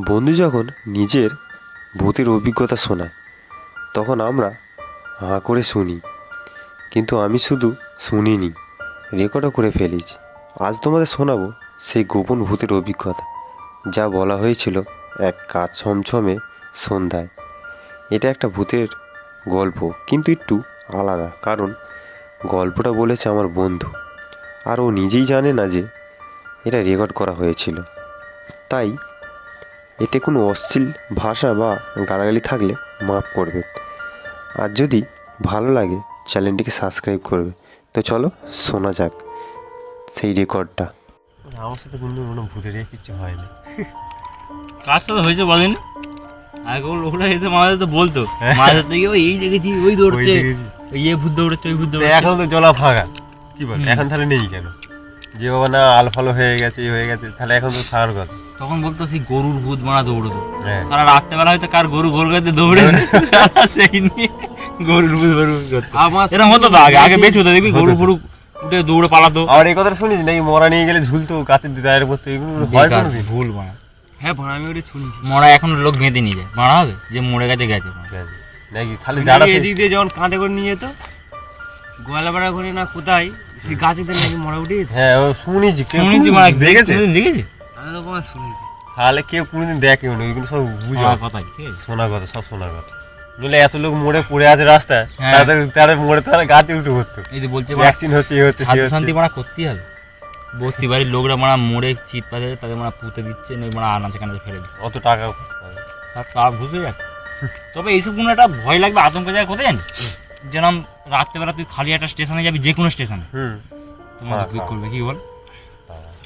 বন্ধু যখন নিজের ভূতের অভিজ্ঞতা শোনায় তখন আমরা হাঁ করে শুনি, কিন্তু আমি শুধু শুনিনি, রেকর্ডও করে ফেলেছি। আজ তোমাদের শোনাবো সেই গোপন ভূতের অভিজ্ঞতা, যা বলা হয়েছিল এক কাজ ছমছমে সন্ধ্যায়। এটা একটা ভূতের গল্প, কিন্তু একটু আলাদা, কারণ গল্পটা বলেছে আমার বন্ধু, আর ও নিজেই জানে না যে এটা রেকর্ড করা হয়েছিল। তাই এতে কোনো অশ্লীল ভাষা বা গালাগালি থাকলে মাফ করবেন, আর যদি ভালো লাগে চ্যানেলটিকে সাবস্ক্রাইব করবে। তো চলো শোনা যাক সেই রেকর্ডটা। আমার সাথে কিন্তু কোনো ভূতের কিছু হয়নি। কার সাথে হয়েছে বলেন? আগে লোকরা এসে মাঝে তো বলতো, মাঝে থেকে ওই এই দেখেছি, ওই দৌড়ছে, ওই ভূত দৌড়চ্ছে, ওই ভূত দৌড়ছে। এখন তো জলা ফাঁকা, কি বল এখন তাহলে নেই কেন? যে বাবা না আলফালো হয়ে গেছে, এই হয়ে গেছে, তাহলে এখন তো থাকার কথা। তখন বলতো সেই গরুর ভূত মারা দৌড়তো, সারা রাত্রেবেলা হয়তো কার গরু গোল করতে দৌড়ে সেই নিয়ে গরুর ভূত এরকম হতো তো। আগে আগে বেশি হতো, দেখবি গরু গরু উঠে দৌড়ে পালাতো। আর এই কথাটা শুনিস নাকি মরা নিয়ে গেলে ঝুলতো গাছের দায়ের করতো, এগুলো হয় কোনোদিন? ভুল মারা। হ্যাঁ ভাড়া আমি ওটা শুনেছি। মরা এখন লোক বেঁধে নিয়ে যায়, ভাড়া হবে যে মরে গেছে গেছে নাকি? খালি যারা এদিক দিয়ে যখন কাঁধে করে নিয়ে যেত গোয়ালাপাড়া ঘুরে না কোথায় সেই গাছেতে নাকি মরা উঠে যেত। হ্যাঁ ও শুনেছি, শুনেছি, মানে দেখেছে? দেখেছি আমি তো তোমার শুনেছি। তাহলে কেউ কোনোদিন দেখেও না, এগুলো সব বুঝো কথাই, ঠিক আছে, শোনা কথা, সব শোনা কথা। নইলে এত লোক মরে পড়ে আছে রাস্তায়, হ্যাঁ। তাদের মরে তারা গাছে উঠে পড়তো। এই যে বলছে ভ্যাকসিন হচ্ছে, এই হচ্ছে, সেই শান্তি হচ্ছে। মারা করতেই হবে। বস্তি বাড়ির লোকরা মারা মরে চিৎ পাতে তাদের মারা পুঁতে দিচ্ছে, নয় মারা আনাচে কানাচে ফেলে দিচ্ছে। অত টাকা তার বুঝে যাক। তবে এইসব কোনো একটা ভয় লাগবে, আতঙ্ক জায়গা কোথায় জানি, যেরকম রাত্রেবেলা তুই খালি একটা স্টেশনে যাবি, যে কোনো স্টেশনে তোমার পিক করবে, কি বল,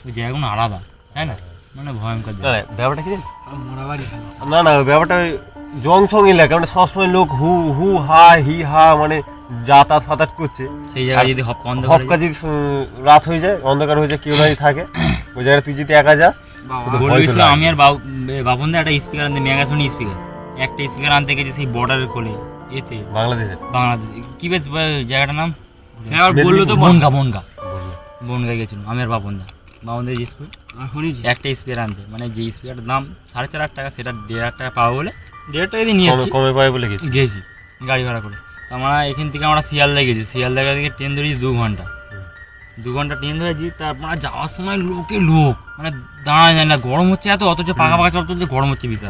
ওই জায়গাগুলো আলাদা, তাই না? মানে ভয়ঙ্কর জায়গা। ব্যাপারটা কি মরা বাড়ি না না, ব্যাপারটা জংশন এলাকা, মানে সবসময় লোক হু হু হা হি হা, মানে যাতায়াত ফাতায়াত করছে। সেই জায়গায় যদি অন্ধকার হপকা যদি রাত হয়ে যায়, অন্ধকার হয়ে যায়, কেউ নাই থাকে ওই জায়গায়, তুই যদি একা যাস বলছিলাম। আমি আর বাবনদা একটা স্পিকার আনতে, মেগাসোনি স্পিকার, একটা স্পিকার আনতে গেছি সেই বর্ডারের কোলে, এতে বাংলাদেশে। বাংলাদেশ কি বেশ জায়গাটার নাম বললো তো বনগা। বনগা গেছিলাম আমি আর বাবনদা স্কুল, শুনেছি। একটা স্পিকার আনতে, মানে যে স্পিকারটার দাম 4.5 টাকা, সেটা 1.5 টাকা পাবো বলে 1.5 টাকা দিয়ে নিয়ে এসেছি। কমে পাই বলে গেছি গাড়ি ভাড়া করে। আমরা এখান থেকে আমরা শিয়ালদা গেছি, শিয়ালদা থেকে ট্রেন ধরেছি 2 ঘন্টা, 2 ঘন্টা ট্রেন ধরেছি। তারপর যাওয়ার সময় লোকে লোক, মানে দাঁড়ায় যায় না, গরম হচ্ছে এত, অথচ পাকা পাকা চল চলছে, গরম হচ্ছে বিশাল।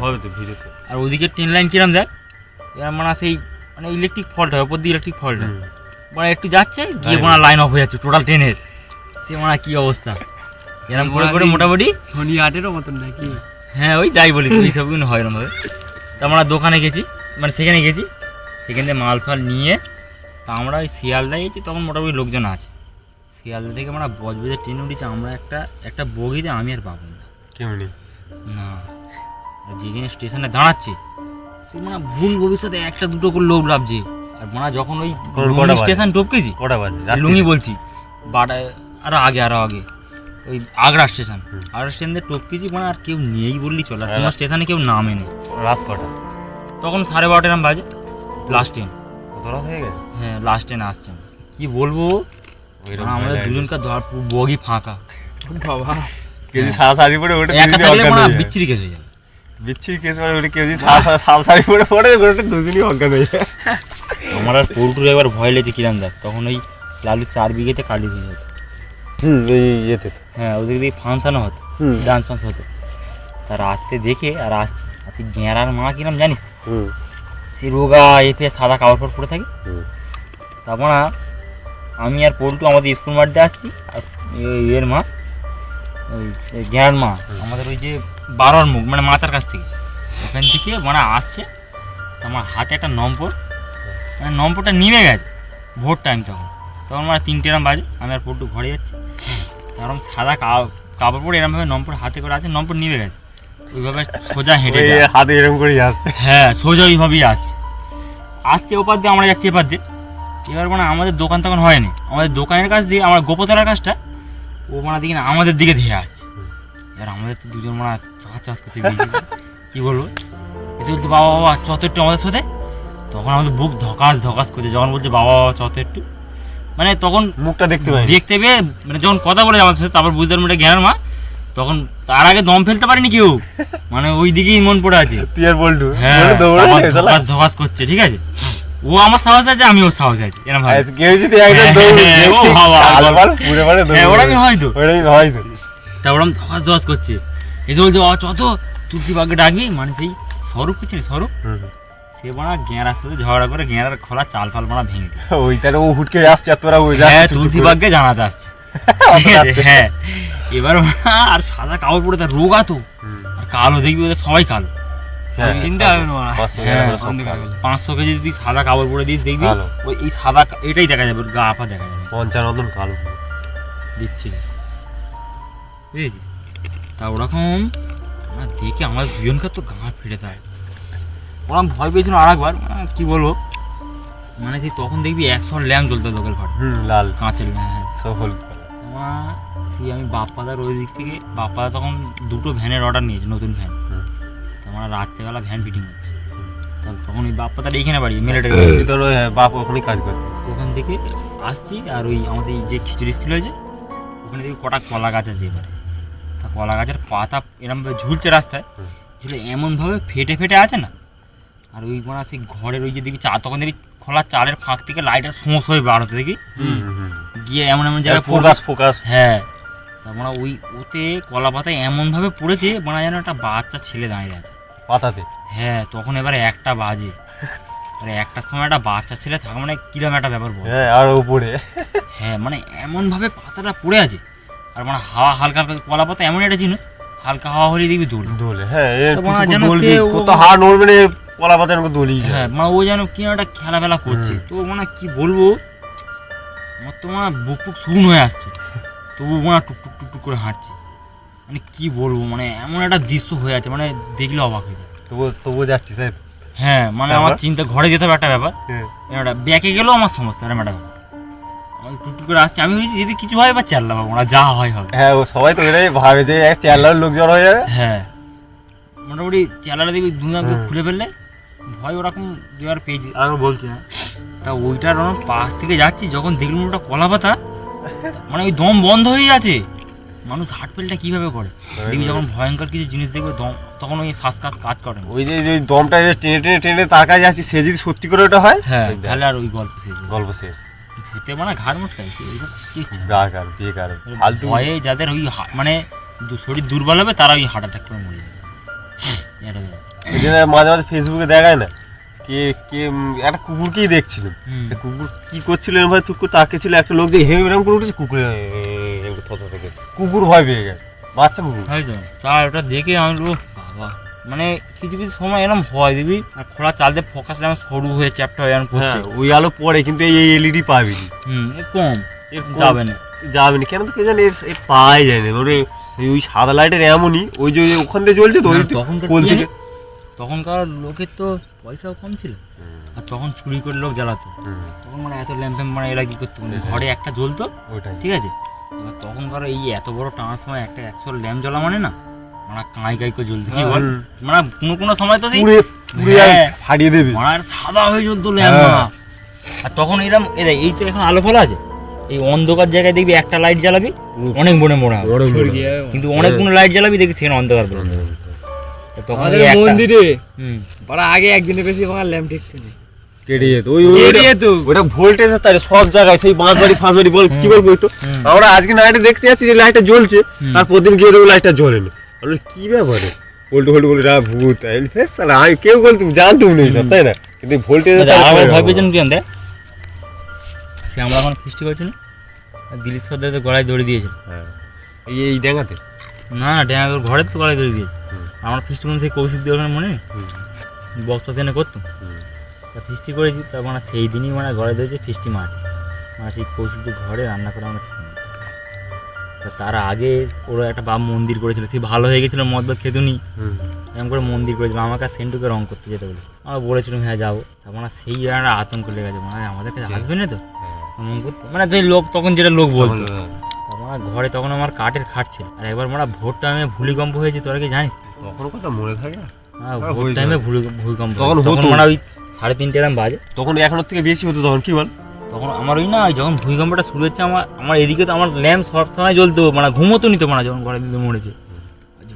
আর ওদিকে ট্রেন লাইন কিরম দেখ, এবার মানে সেই মানে ইলেকট্রিক ফল্ট হয়, ওপর দিয়ে ইলেকট্রিক ফল্ট হয়, মানে একটু যাচ্ছে গিয়ে মানে লাইন অফ হয়ে যাচ্ছে টোটাল ট্রেনের। সে মানে কী অবস্থা, এরকম করে করে মোটামুটি শনি আটেরও মতন নাকি? হ্যাঁ ওই যাই বলিস, ওই সবগুলো হয় এরকমভাবে। তা আমরা দোকানে গেছি, মানে সেখানে গেছি, সেখান থেকে মাল ফাল নিয়ে তা আমরা ওই শিয়ালদা গেছি। তখন মোটামুটি লোকজন আছে। শিয়ালদা থেকে আমরা বজবজে ট্রেন উঠেছি, আমরা একটা বগিতে আমি আর বাবনদা। কেমনি না যেখানে স্টেশনে দাঁড়াচ্ছে সে মানে ভুল ভবিষ্যতে একটা দুটো করে লোক লাভছে। আর মানে যখন ওই স্টেশন টপকেছি, লুঙ্গি বলছি, আরো আগে ওই আগ্রা স্টেশন দিয়ে টপকেছি, মানে আর কেউ নেই বললেই চলে, আর কোনো স্টেশনে কেউ নামে নেই। রাত কটা তখন 12:30 এরকম বাজে, লাস্ট ট্রেন। হয়ে গেছে? হ্যাঁ লাস্ট ট্রেন আসছে। কি বলবো, আমাদের দুজনকার বগি ফাঁকা। বাবা কেজি সাড়ে পরে ওটা বিচ্ছিরি কেস হয়ে যাবে, বিচ্ছিরি কেস মানে ওটা কেজি সাড়ে পরে ওটা দুজনই অজ্ঞান হয়ে যায়। আমার আর পোল্টুর একবার ভয় লেগেছে কিরাম দেখ, তখন ওই লালু 4 বিঘেতে কালি হয়ে যেত। এই ইয়েতে তো হ্যাঁ ওদিকে দিয়ে ফাংশানও হতো, ডান্স ফান্স হতো। তা রাত্রে দেখে আর আসি গেঁড়ার মা কিরাম জানিস, সে রোগা এফে সাদা কাপড় ফাপড় পরে থাকে। তারপর আমি আর পল্টু আমাদের স্কুল মাঠে আসছি, আর এর মা, ওই গেঁড়ার মা আমাদের ওই যে 12 মুখ, মানে মাথার কাছ থেকে ওখান থেকে মানে আসছে। আমার হাতে একটা নম্বর, মানে নম্বরটা নেমে গেছে ভোর টাইম, তখন মানে 3টে এরম বাজে। আমি আর পল্টু ঘরে যাচ্ছি, তারপর সাদা কাপড় পরে এরমভাবে নম্বর হাতে করে আছে, নম্বর নেমে গেছে, ওইভাবে সোজা হেঁটে হাতে এরকম করেই আসছে। হ্যাঁ সোজা ওইভাবেই আসছে ওপার দিয়ে, আমরা যাচ্ছি এপার দিয়ে। এবার মানে আমাদের দোকান তখন হয়নি, আমাদের দোকানের কাছ দিয়ে আমার গোপতলার কাজটা ও মানে দিকে না আমাদের দিকে ধেয়ে আসছে। এবার আমাদের তো দুজন মানে চাষ করতে গিয়েছি, কী বলবো, এসে বলছে বাবা চত একটু আমাদের সাথে। তখন আমাদের বুক ধকাস করছে, যখন বলছে বাবা চত একটু, মানে তখন মুখটা দেখতে পেয়ে মানে যখন কথা বলে আমাদের সাথে, তারপর বুঝতে পারলাম এটা জ্ঞানের মা। তখন তার আগে দম ফেলতে পারিনি কেউ, মানে ওই দিকেই মন পড়ে আছে। তুই আর বল্টু হ্যাঁ, বলে দৌড়ে আমার নে, শালা। ধপাস ধপাস করছে, ঠিক আছে, ও আমার সাহস আছে, আমি ওর সাহস আছে, এরকম ভাবে। কেউ যদি একদম দৌড়ে হ্যাঁ, ও বাবা, আলবাল পুরে পারে দৌড়ে, হ্যাঁ, ওরকমই হয়তো। ওটাই হয়তো। তারপর আমি ধপাস ধপাস করছে, এসে বলছে চত তুলসী বাগকে ডাকবি, মানে সেই স্বরূপ কিছু স্বরূপ, সে বানা গেঁড়ার সাথে ঝগড়া করে গেঁড়ার খোলা চাল ফাল বানা ভেঙে দিল। ওইটারে ও হুটকে আসছে আর তোরা ওই হ্যাঁ, যাচ্ছে তুলসী বাগকে জানাতে আসছে, ঠিক আছে, হ্যাঁ। এবার বানা আর সাদা কাপড় পরে তার রোগা তো, আর কালো দেখবি ওদের সবাই কালো। চিন্তা হবে না মারা। হ্যাঁ, অন্ধকার হলে। 500 কেজি তুই সাদা কাপড় পরে দিস দেখবি কালো। ওই এই সাদা এটাই দেখা যাবে, ওর গা আপা দেখা যাবে, পঞ্চানন্দন কালো। দিচ্ছি, বুঝেছিস? তা ওরকম আমরা দেখে আমার দুজনকার তো গা ফিরে যায়। ওরকম ভয় পেয়েছিল আর একবার, কি বলবো, মানে সেই তখন দেখবি 100 ল্যাম্প জ্বলতো লোকের ঘরে, লাল কাঁচের ল্যাম্প। হ্যাঁ, সব হলুদ। আমার সেই আমি বাপ্পাদার ওই দিক থেকে, বাপ্পাদা তখন 2টো ভ্যানের অর্ডার নিয়েছে, নতুন ভ্যান। আমার রাত্রেবেলা ভ্যান ফিটিং হচ্ছে, তখন ওই বাপ্পাদার এইখানে বাড়ি মিলিটারি, তোর বাপ ওখানেই কাজ করতে। ওখান থেকে আসছি, আর ওই আমাদের যে খিচুড়ি স্কুল হয়েছে ওখানে দেখি কটা কলা গাছ আছে এবারে। তা কলা গাছের পাতা এরমভাবে ঝুলছে রাস্তায়, ঝুলে এমনভাবে ফেটে ফেটে আছে না, আর ওই মানে সেই ঘরের ওই যে দেখবি তখন দেখবি খোলা চালের ফাঁক থেকে লাইটের সমস্যা হয়ে বাড়তে দেখি গিয়ে এমন এমন জায়গায় ফোকাস। হ্যাঁ, তার মানে ওই ওতে কলা পাতায় এমনভাবে পড়েছে মানে যেন একটা বাচ্চা ছেলে দাঁড়িয়ে আছে পাতাতে। হ্যাঁ, তখন এবারে 1টা বাজে, মানে 1টার সময় একটা বাচ্চা ছেলে থাকা মানে কিরম একটা ব্যাপার বল। হ্যাঁ, আর উপরে। হ্যাঁ, মানে এমনভাবে পাতাটা পড়ে আছে, আর মানে হাওয়া হালকা হালকা, কলা পাতা এমন একটা জিনিস হালকা হাওয়া হলে দেখবি দোলে। হ্যাঁ, তো মানে যেন দোলবি, সে কত হাড় নড়বে রে, কলা পাতার মতো দোলি। হ্যাঁ, মানে ও যেন কি একটা খেলাফেলা করছে। তো মানে কি বলবো, আমার তো মানে বুক টুক শুকনো হয়ে আসছে, তবু মানে টুক টুক টুক করে হাঁটছে, মানে কি বলবো, মানে এমন একটা দৃশ্য হয়ে আছে, মানে দেখলে অবাক হয়ে যায়। তবুও যাচ্ছিস তাই তো? হ্যাঁ, মানে আমার চিন্তা, ঘরে যেতে হবে একটা ব্যাপার, হ্যাঁ। একটা ব্যাকে গেলেও আমার সমস্যা, এরকম একটা ব্যাপার। আমি টুকটুক করে আসছি, আমি ভেবেছি যদি কিছু হয় বা চাল্লা পাবো না, যা হয় হবে। হ্যাঁ, ও সবাই তো এটাই ভাবে যে এক চেয়ারলার লোক জড়ো হয়ে যাবে। হ্যাঁ, মোটামুটি চেলাটা দেখবি দুনিয়াকে খুলে ফেললে ভয় ওরকম দুবার পেয়েছি, আর বলছি না। তা ওইটার ওরকম পাশ থেকে যাচ্ছি, যখন দেখলাম ওটা কলা পাতা, মানে ওই দম বন্ধ হয়ে আছে। মানুষ হার্ট ফেলটা কীভাবে করে দেখবি, যখন ভয়ঙ্কর কিছু জিনিস দেখবে দম, তখন ওই শ্বাস কাজ করে না। ওই যে দমটা যে টেনে টেনে টেনে তার কাছে যাচ্ছি, সে যদি সত্যি করে ওটা হয়, হ্যাঁ, তাহলে আর ওই গল্প শেষ, গল্প শেষ। খেতে মানে ঘাড় মোটকাইছে এইসব কিচ্ছু। বেকার ফালতু। ভয়ে যাদের ওই মানে শরীর দুর্বল হবে, তারা ওই হার্ট অ্যাটাক করে মরে যাবে। এটা ব্যাপার। ওই জন্য মাঝে মাঝে ফেসবুকে দেখায় না, কে একটা কুকুরকেই দেখছিল, সে কুকুর কি করছিল এরকম ভাবে চুপ করে তাকিয়েছিল, একটা লোক যে হেম এরকম করে উঠেছে, কুকুর থেকে কুকুর ভয় পেয়ে গেছে, বাচ্চা কুকুর। হয়তো তা ওটা দেখে আমি বলবো বাবা, মানে কিছু কিছু সময় এরকম হয় দিবি, আর খোলা চাল দিয়ে ফোকাস এরকম সরু হয়ে চ্যাপটা হয়ে এরকম করছে। হ্যাঁ, ওই আলো পড়ে, কিন্তু এই এলইডি পাবি নি, এর কম এর যাবে না। যাবে না কেন তো কে জানে, এর পাওয়াই যায় না। ওরে ওই সাদা লাইটের এমনই, ওই যে ওখান থেকে জ্বলছে তো, ওই তখনকার কোল কি থেকে। জানি, তখনকার লোকের তো পয়সাও কম ছিল, আর তখন চুরি করে লোক জ্বালাতো, তখন মানে এত ল্যাম্প মানে এরা কি করতো, মানে ঘরে একটা জ্বলতো, ওইটাই। ঠিক আছে। এবার তখনকার এই এত বড় টানার সময় একটা 100 ল্যাম্প জ্বলা মানে না, মানে কাঁই কাঁই করে জ্বলতো, কি বল, মানে কোনো সময় তো সেই পুড়ে হ্যাঁ, ফাটিয়ে দেবে। মানে সাদা হয়ে জ্বলতো ল্যাম্প। হ্যাঁ। আর তখন এরকম এই তো এখন আলো ফেলা আছে, এই অন্ধকার জায়গায় দেখবি একটা লাইট জ্বালাবি অনেক বনে মনে হবে, কিন্তু অনেক কোনো লাইট জ্বালাবি দেখবি সেখানে অন্ধকার পড়ে যাবে। তখন আমাদের এই একটা- মন্দিরে হুম, বড় আগে একদিনের বেশি আমার ল্যাম্প ঠিকছে না, কেটে যেত কেটে যেত। ওটা ভোল্টেজ তার সব জায়গায়, সেই বাঁশবাড়ি ফাঁসবাড়ি বল কি বলবো, তো আমরা আজকে নাইটে দেখতে যাচ্ছি যে লাইটটা জ্বলছে, তারপর দিন গিয়ে দেখবো লাইটটা জ্বলেনি। বললো কি ব্যাপারে, উল্টো বলে ভূত ফেস, আমি কেউ বলতাম জানতাম না এইসব, তাই না, কিন্তু ভোল্টেজ আবার ভয় পেয়েছেন কি দেখ, সে আমরা এখন ফিস্টি করছি না, দিলীপ সর্দার তো গলায় দড়ি দিয়েছে, এই ড্যাঙাতে না না ড্যাঙা ঘরে তো গলায় দড়ি দিয়েছে। আমরা ফিস্টি করুন সেই কৌশিক দিয়ে ওখানে মনে বক্স পাশে এনে করতো, তা ফিস্টি করেছি, তার মানে সেই দিনই মানে ঘরে দিয়েছে ফিস্টি মাটি, মানে সেই কৌশিকদের ঘরে রান্না করে আমরা খেয়ে নিয়েছি। তা তার আগে ওরা একটা বাপ মন্দির করেছিল, সে ভালো হয়ে গেছিলো, মদ ভাত খেতুনি, এরকম করে মন্দির করেছিল, আমাকে আর সেন্টুকে রং করতে যেতে বলেছিল, আমরা বলেছিলাম হ্যাঁ যাবো, তার মানে সেই একটা আতঙ্ক লেগে গেছে, মানে আমাদের কাছে আসবে না তো এমন করতে, মানে যে লোক তখন যেটা লোক বলতো। তার মানে ঘরে তখন আমার কাঠের খাট ছিল, আর একবার মানে ভোর টাইমে ভূমিকম্প হয়েছে, তোরা কি জানিস? তখন কথা মনে থাকে না, ভোর টাইমে ভূমিকম্প তখন তখন মানে ওই 3:30 এরকম বাজে, তখন এখনোর থেকে বেশি হতো, তখন কি বল, তখন আমার ওই না যখন ভূমিকম্পটা শুরু হচ্ছে, আমার এদিকে তো আমার ল্যাম্প সব সময় জ্বলতো, মানে ঘুমোতো নিত, মানে যখন ঘরে দিদি মরেছে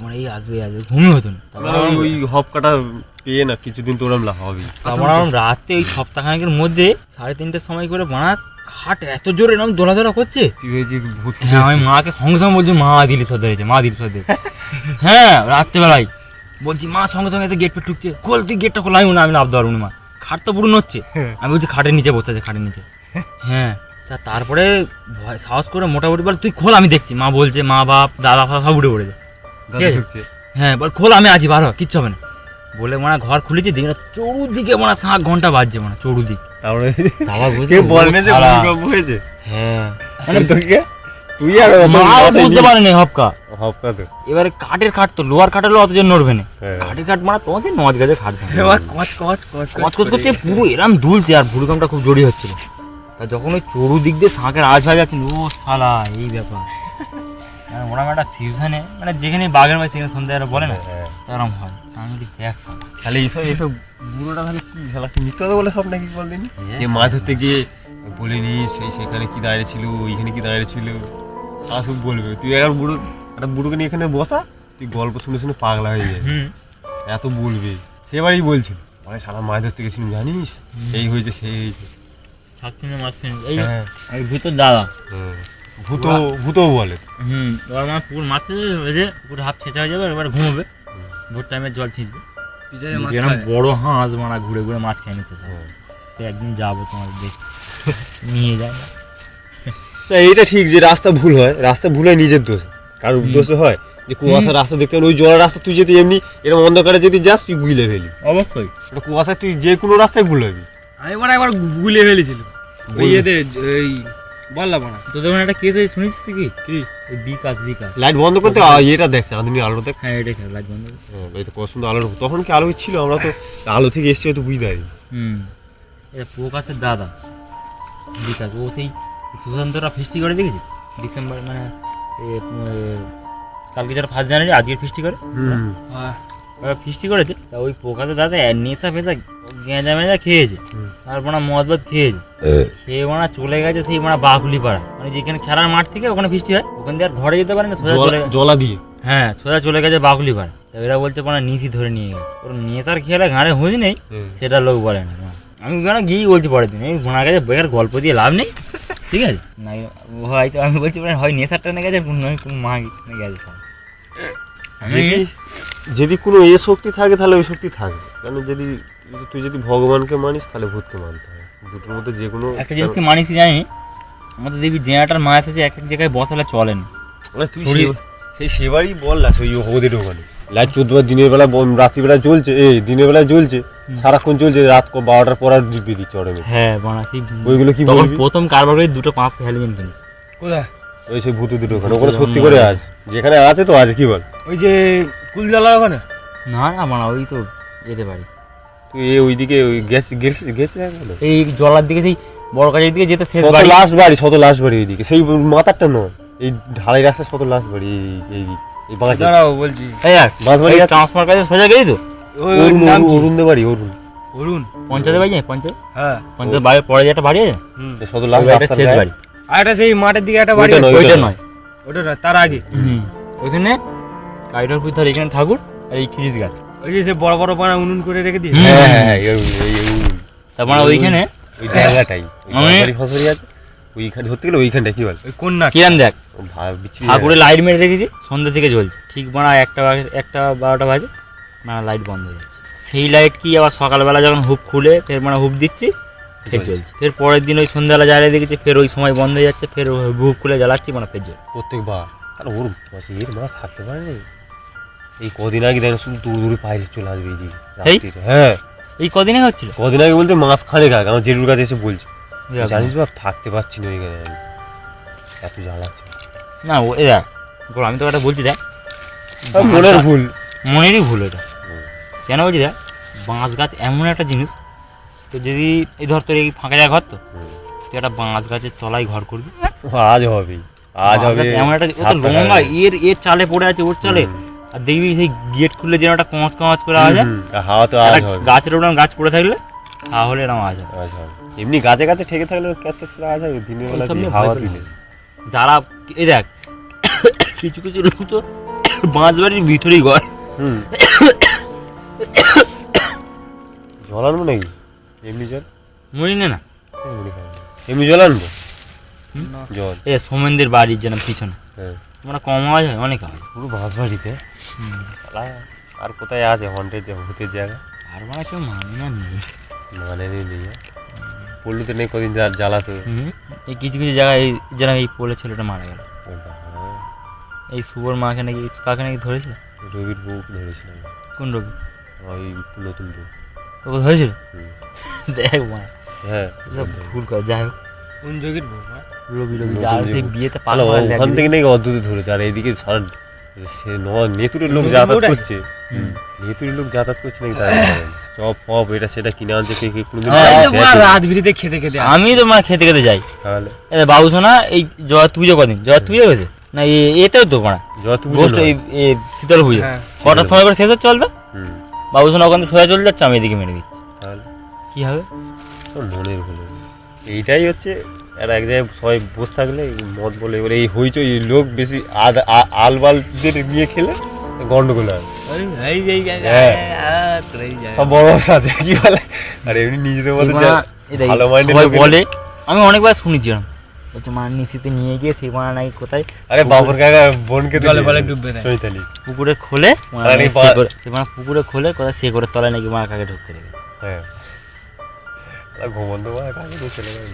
মানে এই আসবে ঘুমই হতো না। তারপর ওই হপ কাটা পেয়ে না কিছুদিন তো ওরম হবেই। তারপর আমার রাতে ওই সপ্তাহখানেকের মধ্যে 3:30টার সময় করে বানা খাট এত জোরে এরকম দোলাদোলা করছে। তুই ওই যে ভূত হ্যাঁ আমি মাকে সঙ্গে সঙ্গে বলছি মা দিলীপ সর্দার হয়েছে, মা দিলীপ সর্দার। হ্যাঁ রাত্রেবেলায় বলছি মা সঙ্গে সঙ্গে এসে গেট পে ঠুকছে, খোল তুই গেটটা খোল। আমি নামতে পারবো না মা, খাট তো পুরো নড়ছে। আমি বলছি খাটের নিচে বসে আছে, খাটের নিচে। হ্যাঁ তারপরে ভয় সাহস করে মোটামুটি বল তুই খোল আমি দেখছি। মা বলছে মা বাপ দাদা ফাদা সব উঠে পড়েছে। হ্যাঁ বল খোল আমি আছি, বার হ, কিচ্ছু হবে না বলে মানে ঘর খুলেছি। দেখি না চৌদিকে মানে 7 ঘন্টা বাজছে মানে চৌদিক। তারপরে বাবা কে বলবে যে ভূমিকম্প হয়েছে? হ্যাঁ মানে তোকে তুই আর বুঝতে পারিনি হপকা। হপকা তো এবারে কাঠের খাট তো লোয়ার খাট হলো অতজন নড়বে না। হ্যাঁ। কাঠের খাট মানে তোমার সেই 9 গাছের খাট এবার কচ কচ কচ কচকচ করছে পুরো এরম দুলছে আর ভূমিকম্পটা খুব জোরে হচ্ছিল। তা যখন ওই চৌদিক দিয়ে শাঁখের আওয়াজ হয়ে যাচ্ছে ও শালা এই ব্যাপার। মানে ওরকম একটা সিচুয়েশনে মানে যেখানে বাঘের বাড়ি সেখানে সন্ধ্যায় বলে না এরকম হয়। আমি বলি দেখ শালা তাহলে এইসব বুড়োটা তাহলে কি শালা কি মিথ্যা কথা বলে সব নাকি বলদিন যে মাছ ধরতে গিয়ে বলিনি সেখানে কি দাঁড়িয়ে ছিল, ওইখানে কি দাঁড়িয়ে ছিল, তা সব বলবে। তুই একটা বুড়োকে নিয়ে এখানে বসা, তুই গল্প শুনে শুনে পাগলা হয়ে যাবে, এত বলবে। সেবারই বলছিল অনেক শালা মাছ ধরতে গেছিলাম জানিস, এই হয়েছে সেই হয়েছে। এই ভিতর দাদা ভূত বলে। এবার আমার পুকুর মাছ হয়েছে, পুকুর হাত ছেঁচা হয়ে যাবে, এবার ঘুমোবে, ভোর টাইমে জল ছিঁচবে। যেন বড় হাঁস মারা ঘুরে ঘুরে মাছ খেয়ে নিতে চায়। একদিন যাবো তোমার দেখতে, নিয়ে যায় না। এইটা ঠিক যে রাস্তা ভুল হয়, রাস্তা ভুল হয় নিজের দোষ, কারোর দোষে হয় যে কুয়াশার রাস্তা দেখতে ওই জলের রাস্তা তুই যদি এমনি এরকম অন্ধকারে যদি যাস তুই গুলে ফেলি। অবশ্যই ওটা কুয়াশায় তুই যে কোনো রাস্তায় গুলাবি। আমি মানে একবার গুলে ফেলেছিল ওই ইয়েতে এই বললাম না তোদের ওখানে একটা কেস হয়েছে শুনেছিস তুই কি? কি ওই বিকাশ লাইট বন্ধ করতে এটা দেখছে আধুনিক আলো দেখ। হ্যাঁ এটা খেয়াল লাইট বন্ধ করে। এই তো কত সুন্দর আলো, তখন কি আলো ছিল, আমরা তো আলো থেকে এসছি হয়তো বুঝতে পারি। এটা প্রকাশের দাদা বিকাশ, ও সেই সুশান্তরা ফিস্টি করে দেখেছিস ডিসেম্বর মানে কালকে যারা 1 জানুয়ারি আজকের ফিস্টি করে ওরা ফিস্টি করেছে। তা ওই প্রকাশের দাদা নেশা ফেসা গেঁজা মেজা খেয়েছে, তারপর মদ খেয়েছে, খেয়ে মানে চলে গেছে সেই মানে বাকুলি পাড়া, মানে যেখানে খেলার মাঠ থেকে ওখানে ফিস্টি হয়, ওখান দিয়ে আর ঘরে যেতে পারে না, সোজা চলে জলা দিয়ে। হ্যাঁ সোজা চলে গেছে বাকুলি পাড়া। তা এরা বলছে মানে নিশি ধরে নিয়ে গেছে, ওর নেশার খেয়ালে ঘাড়ে হুঁজ নেই, সেটা লোক বলে না। আমি ওখানে গিয়েই বলছি পরের দিন এই ঘোড়া গেছে বেকার গল্প দিয়ে লাভ নেই, ঠিক আছে না হয়তো আমি বলছি হয় নেশার টানে গেছে নয় কোনো মা গেছে। যদি কোনো এ শক্তি থাকে তাহলে ওই শক্তি থাকে, কারণ তুই যদি ভগবানকে মানিস তাহলে ভূতকে মানতে হবে, দুটোর মধ্যে যে কোনো একটা জিনিসকে মানিস কি জানি আমাদের দেখবি জেনাটার মাছ আছে এক এক জায়গায় বসালে চলে না। তুই সেই সেবারই বল না সেই ওদের ওখানে লাইট 14 বার দিনের বেলা রাত্রিবেলা জ্বলছে, দিনের বেলা জ্বলছে, সারাক্ষণ চলছে, রাত 12টার পর আর ডিপে দিচ্ছে অটোমেটিক। হ্যাঁ বানাসি ওইগুলো কি বলবি? প্রথম কারবার করে 2-5 হ্যালোজেন কিনেছি। কোথায়? ওই সেই ভূত দুটো ওখানে, ওখানে সত্যি করে আছে, যেখানে আছে তো আছে কি বল? ওই যে কুলজালা ওখানে না না মানে ওই তো যেতে পারি তুই ওইদিকে ওই গেছে এই জলার দিকে সেই বড় কাজের দিকে যেতে শেষ বাড়ি, লাস্ট বাড়ি ওইদিকে, সেই মাথারটা নয়, এই ঢালাই রাস্তা শত লাস্ট বাড়ি এই বাঁকা দাঁড়াও বলছি বাঁশবাড়ি ট্রান্সফার কাজে সোজা গেলি তো অরুণ বাড়ি অরুণ পঞ্চায়েতের বাড়ি পঞ্চায়েত, হ্যাঁ পঞ্চায়েত বাড়ির পরে যে একটা বাড়ি আছে শত লাস্ট শেষ বাড়ি, আর একটা সেই মাঠের দিকে একটা বাড়ি, ওইটা নয় ওটা না তার আগে ওইখানে কাইটার পুই ধর এখানে ঠাকুর আর এই খিরিস গাছ, ওই যে বড় বড় পানা উনুন করে রেখে দিই। তারপরে ওইখানে ওই জায়গাটাই ফসলি আছে, ওইখানে ধরতে গেলে ওইখানটা কি বল ওই কোন না কিরাম দেখ ঠাকুরের লাইট মেরে রেখেছি সন্ধ্যা থেকে জ্বলছে, ঠিক মানে 1-12টা বাজে মানে লাইট বন্ধ হয়ে যাচ্ছে। সেই লাইট কি আবার সকালবেলা যখন হুপ খুলে ফের মানে হুপ দিচ্ছি ফের জ্বলছে, ফের পরের দিন ওই সন্ধ্যাবেলা জ্বালিয়ে দেখেছি ফের ওই সময় বন্ধ হয়ে যাচ্ছে, ফের হুপ খুলে জ্বালাচ্ছি মানে ফের জ্বলছে প্রত্যেকবার। আর ওর এর মাছ থাকতে পারে না, এই কদিন আগে দেখো শুধু দূরে পাইলে চলে আসবে এইদিকে। হ্যাঁ এই কদিনে হচ্ছিল, কদিন আগে বলতে মাছ খানে আগে আমার জেঠুর কাছে এসে বলছে জানিস বাপ থাকতে পারছি না ওইখানে, আমি এত জ্বালাচ্ছে না ও এরা আমি তো একটা বলছি দেখ মনের ভুল, মনেরই ভুল এটা। কেন বলছি দেখ বাঁশ গাছ এমন একটা জিনিস, তো যদি এই ধর তোর এই ফাঁকা জায়গা ঘর তো তুই একটা বাঁশ গাছের তলায় ঘর করবি, আজ হবে এমন একটা লম্বা এর চালে পড়ে আছে ওর চালে, আর দেখবি সেই গেট খুললে যেন একটা কমাচ কমাচ করে আওয়াজ হয়, হাওয়া তো আজ হবে, গাছের ওপর গাছ পড়ে থাকলে তাহলে এরকম আওয়াজ হবে। এমনি গাছে গাছে ঠেকে থাকলে ক্যাচ করে আওয়াজ হবে, দিনের বেলা হাওয়া দিলে। যারা এই দেখ কিছু কিছু লোক তো বাঁশ বাড়ির ভিতরেই ঘর। হুম জল আনবো নাকি এমনি জল? মরি না না এমনি জল আনবো জল। এ সোমেনদের বাড়ির যেন পিছনে হ্যাঁ আমরা কম আওয়াজ হয়, অনেক আওয়াজ। পুরো বাঁশ বাড়িতে। শালা আর কোথায় আছে হন্টের ভূতের জায়গা? আর মানে কেউ মানে না নেই। মানে নেই পড়লুতে নেই কদিন জ্বালাতো। এই কিছু কিছু জায়গায় এই যেন এই পোলে ছেলেটা মারা গেল। এই শুভর মাকে নাকি কাকে নাকি ধরেছিল, রবির বউ ধরেছিলাম। কোন রবি? ওই নতুন বউ তোকে ধরেছিল? হুম। দেখ মা হ্যাঁ এসব ভুল কর। যাই হোক কোন যোগীর বউ? রবি রবি নতুন যার যে সেই বউ। বিয়েতে তাহলে পালা ওখান থেকে নাকি অদ্ভুত ধরেছে। আর এইদিকে সারা সে নেতুরের লোক যাতায়াত করছে। নেতুরের লোক যাতায়াত করছে নাকি তার চপ ফপ এটা সেটা কিনে আনছে কে কে কোনোদিন হ্যাঁ, এই তো দেখেনি। মা রাত বিরিতে খেতে খেতে আসে। আমি তো মা খেতে খেতে যাই। তাহলে বাবু শোনা এই জয় পুজো কদিন জয় পুজো গেছে না এতেও তো পড়া যত গোষ্ঠ এই শীতল পুজো হ্যাঁ। কটার সময় করে শেষ হচ্ছে চলতো। বাবু শোনা ওখান থেকে সোজা চলে যাচ্ছে, আমি এদিকে মেরে দিচ্ছি। তাহলে কি হবে? সব মনের হলো এইটাই হচ্ছে। আর এক জায়গায় সবাই বসে থাকলে মদ বলে এবারে এই হইচই এই লোক বেশি আলবালদের নিয়ে খেলে গন্ডগোল হয়। হ্যাঁ। সব বড় বড় সাথে কি বলে আর এমনি নিজেদের মধ্যে ভালো মাইন্ডের সবাই লোক বলে, আমি অনেকবার শুনেছিলাম বলছে মা নিশিতে নিয়ে গিয়ে সেই মারা নাকি কোথায় আরে বাবুর কাকা বোনকে জলে বলে ডুববে দেয়। চৈতালি পুকুরে খোলে তারা নাকি সে মারা পুকুরে খোলে কোথায় সে করে তলায় নাকি মা কাকে ঢুকে রেখে। হ্যাঁ ঘুমন্ত মা কাকে তো চলে গেল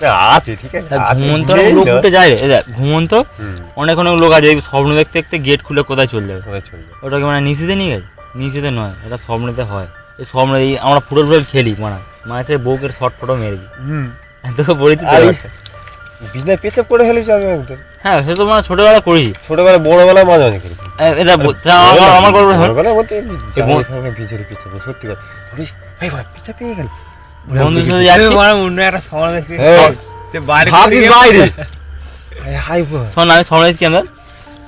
না আছে ঠিক আছে ঘুমন্ত নেই লোক না। উঠে যায় রে এই দেখ ঘুমন্ত হুম, অনেক অনেক লোক আছে এই স্বপ্ন দেখতে দেখতে গেট খুলে কোথায় চলে যাবে। কোথায় চলবে? ওটাকে মানে নিশিতে নিয়ে গেছে, নিশিতে নয় এটা স্বপ্নেতে হয়। এই স্বপ্নে এই আমরা ফুটবল খেলি মানে মায়ের সাথে বউকে শর্ট ফটো মেরে দিই। হুম তোকে বলেছি তো আর ব্যাপারটা। বিছনায় পেছাব করে ফেলেছি আমি একদম হ্যাঁ সে তো মানে ছোটবেলা করি। ছোটবেলায় বড়বেলায় মাঝে মাঝে করি। এটা আমার গল্প শোন। ছোটবেলায় বলতে বোন- ভিজরে পেছাবো সত্যি কথা ধরিস ভাই ভাই পেছাব পেয়ে গেল বন্ধুর সাথে আমি যাচ্ছি আমার অন্য একটা সময় দেখছি। হ্যাঁ। সে বাইরে ভাবিস থেকে- বাইরে হাই বল শোন আমি সময় কি আমরা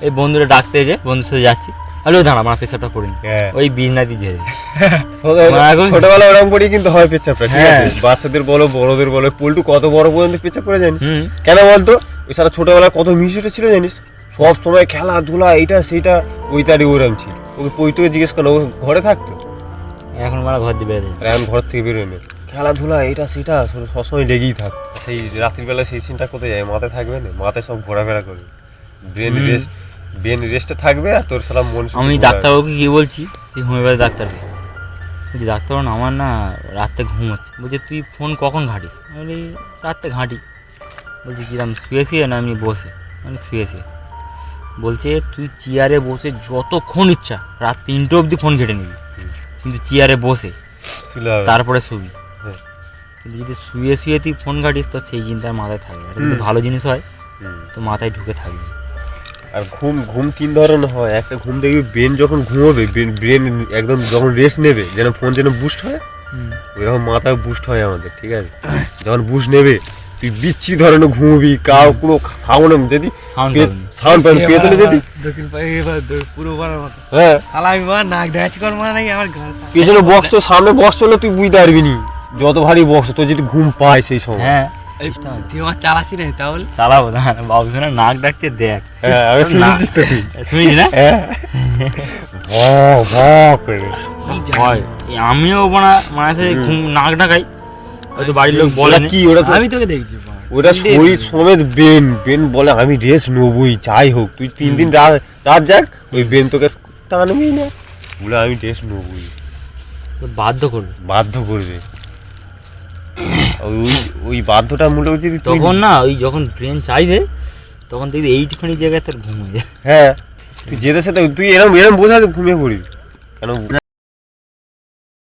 এই বন্ধুরা ডাকতে এসে বন্ধুর সাথে যাচ্ছি হ্যালো দাঁড়া আমার পেশাবটা করিনি হ্যাঁ ওই বিজনা দিয়ে ঝেড়ে ছোটবেলায় ছোটবেলায় ওরকম করি কিন্তু হয় পেছাবটা ঠিক হ্যাঁ। আছে বাচ্চাদের বলো বড়দের বলো পল্টু কত বড় পর্যন্ত পেছাব করে জানিস হুম কেন বলতো ওই সারা ছোটবেলায় কত মিশিটা ছিল জানিস সব সময় খেলাধুলা এইটা সেইটা ওই তারি ওরম ছিল ওকে পৈতুকে জিজ্ঞেস করলো ও ঘরে থাকতো এখন মারা ঘর দিয়ে বেড়ে যায়। আর এখন ঘর থেকে বেরোয় খেলাধুলা এটা সেটা সবসময় লেগেই থাক সেই রাত্রিবেলা সেই সিনটা কোথায় যায় মাথায় থাকবে না মাথায় সব ঘোরাফেরা করবে ব্রেন রেস্টে থাকবে আর তোর সারা মন শুধু আমি ঘোরা। ডাক্তারবাবুকে গিয়ে বলছি তুই হোমিওপ্যাথি ডাক্তারকে বলছি ডাক্তারবাবু আমার না রাতে ঘুম হচ্ছে। বলছে তুই ফোন কখন ঘাঁটিস? আমি বলি রাতে ঘাঁটি। বলছি কিরম শুয়ে শুয়ে না এমনি বসে? মানে শুয়ে শুয়ে। বলছে তুই চেয়ারে বসে যতক্ষণ ইচ্ছা রাত 3টে অবধি ফোন ঘেটে নিবি কিন্তু চেয়ারে বসে ছিল আর- তারপরে শুবি। হ্যাঁ। কিন্তু যদি শুয়ে শুয়ে তুই ফোন ঘাঁটিস তো সেই চিন্তার মাথায় থাকবে। এটা কিন্তু ভালো জিনিস হয় হুম। তো মাথায় ঢুকে থাকবে। আর ঘুম তিন ধরনের হয় একটা ঘুম দেখবি ব্রেন যখন ঘুমোবে ব্রেন একদম যখন রেস্ট নেবে যেন ফোন যেন বুস্ট হয় ওইরকম মাথায় বুস্ট হয় আমাদের ঠিক আছে যখন বুস্ট নেবে তুই বিচ্ছি ধরনের ঘুমবি কাউ কোনো সাউন্ড যদি সাউন্ড সাউন্ড পেছনে যদি দক্ষিণ পায়ে এবার পুরো বড় মতো হ্যাঁ শালা আমি মা নাক ডাচ কর মা নাকি আমার ঘর পেছনে বক্স তো সামনে বক্স চলে তুই বুঝতে পারবি নি যত ভারী বক্স তোর যদি ঘুম পায় সেই সময় হ্যাঁ এই তুই আমার চালাচ্ছি রে তাহলে চালাবো না বাবু শোনা নাক ডাকছে দেখ। হ্যাঁ আমি শুনেছিস তো তুই শুনিস না? হ্যাঁ ভঁ ভঁ করে হয় আমিও মায়ের সাথে ঘুম নাক ডাকাই হয়তো বাড়ির লোক বলে ওটা কি ওটা তো আমি তোকে দেখছি মা। ওটা শরীর সমেত বেন বলে আমি রেস্ট নেবই যাই হোক তুই 3 দিন রাত যাক ওই বেন তোকে টানবি না বলে আমি রেস্ট নেবই বাধ্য করবে বাধ্য করবে ওই বাধ্যটা মূলত যদি তুই তখন না ওই যখন ব্রেন চাইবে তখন দেখবি এইটুখানি জায়গায় তোর ঘুম হয়ে যায়। হ্যাঁ তুই যেতে সাথে তুই এরম বোঝা ঘুমিয়ে পড়বি কেন